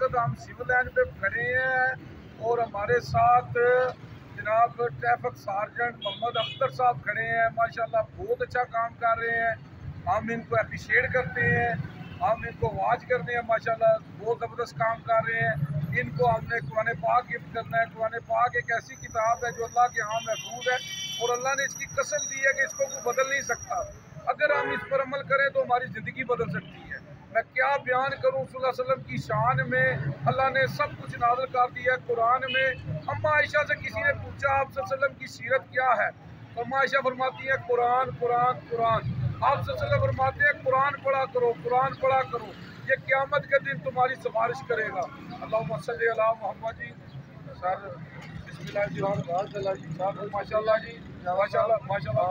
वक्त हम civil line पे खड़े हैं और हमारे साथ जनाब ट्रैफिक सार्जेंट मोहम्मद अख्तर साहब खड़े हैं। माशाल्लाह बहुत अच्छा काम कर रहे हैं, हम इनको अप्रिशिएट करते हैं, हम इनको वाच करते हैं। माशाल्लाह बहुत ज़बरदस्त काम कर रहे हैं। इनको हमने कुरान पाक गिफ्ट करना है। कुरान पाक एक ऐसी किताब है जो अल्लाह के यहाँ महफूज है और अल्लाह ने इसकी कसम दी है कि इसको कोई बदल नहीं सकता। अगर हम इस पर अमल करें तो हमारी ज़िंदगी बदल सकती है। मैं क्या बयान करूँ सल्लल्लाहु अलैहि वसल्लम की शान में। अल्लाह ने सब कुछ नाज़िल कर दिया है कुरान में। अम्मा आयशा से किसी ने पूछा आप सल्लल्लाहु अलैहि वसल्लम की सीरत क्या है, तो अम्मा आयशा फरमाती है कुरान कुरान कुरान। आप सल्लल्लाहु अलैहि वसल्लम फरमाते हैं कुरान पढ़ा करो, कुरान पढ़ा करो, ये क़यामत के दिन तुम्हारी सिफारिश करेगा। अल्लाहुम्मा सल्ली अला मुहम्मद जी। सर बिस्मिल्लाह जी, माशाल्लाह जी, माशाल्लाह माशाल्लाह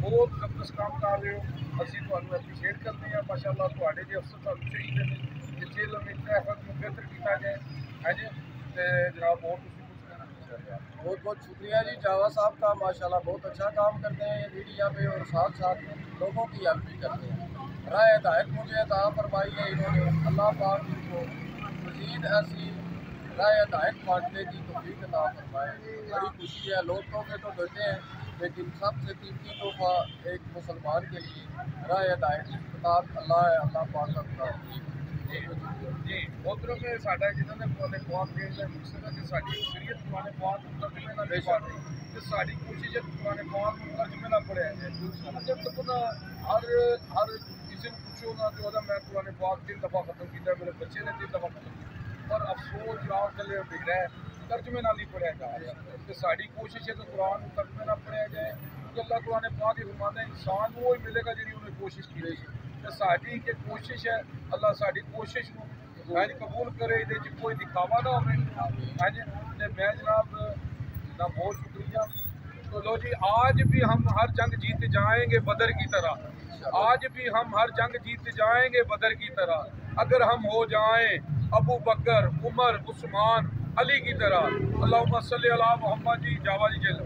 बहुत ज़बरदस्त काम कर रहे हो। असीं तुहानूं एप्रीशिएट करते हैं। माशाल्लाह तुहाडे जे अफसर तुहानूं चाहिए ने कि जेल में ट्रैफिक नूं बेहतर किया जाए है जी। ते जनाब और तुसीं कुछ कहना चाहते हैं? बहुत बहुत शुक्रिया जी जावा साहब का, माशाल्लाह बहुत अच्छा काम करते हैं ये मीडिया पे और साथ साथ लोगों की हेल्प भी करते हैं। राय हिदायत मुझे अता फरमाई है इन्होंने, अल्लाह पाक इनको मज़ीद ऐसी राय हिदायत बांटने की तौफीक अता फरमाए। बड़ी खुशी है, लोग तोहफे तो देते हैं लेकिन सबसे कीमती तोहफा एक मुसलमान के लिए राय हिदायत किताब अल्लाह है, अल्लाह पाक का किताब। जी मोहतरम में साडा जिन्होंने कुरान पाक के मकसद है कि साडी शरीयत कुरान पाक को तर्जुमे ना दे पा रही तो साडी कोशिश है कुरान पाक को तर्जुमे ना पढ़िया जाए। जब तक ना हर किसी को पूछो ना तो मैं कुरान पाक 3 दफ़ा खत्म किया, मेरे बच्चे ने 3 दफ़ा खत्म किया, पर अफसोस जनाब चले बिगड़ा है तर्जुमे ना नहीं पढ़िया जा रहा। तो साडी कोशिश है कि कुरान को तर्जुमे ना पढ़िया जाए क्योंकि अल्लाह कुरान पाक ही फरमाता है इंसान को ही मिलेगा जी उन्हें कोशिश की रही। तो साड़ी की कोशिश है अल्लाह साड़ी कोशिश को कबूल करे, ये कोई दिखावा ना हो। हाँ जी, मैं जनाब ना बहुत शुक्रिया। तो लो जी, आज भी हम हर जंग जीत जाएंगे बदर की तरह, आज भी हम हर जंग जीत जाएंगे बदर की तरह, अगर हम हो जाएं अबू बकर उमर उस्मान अली की तरह। अल्लाहुम्मा सल्ली अला मुहम्मद जी। जावा जी जेल।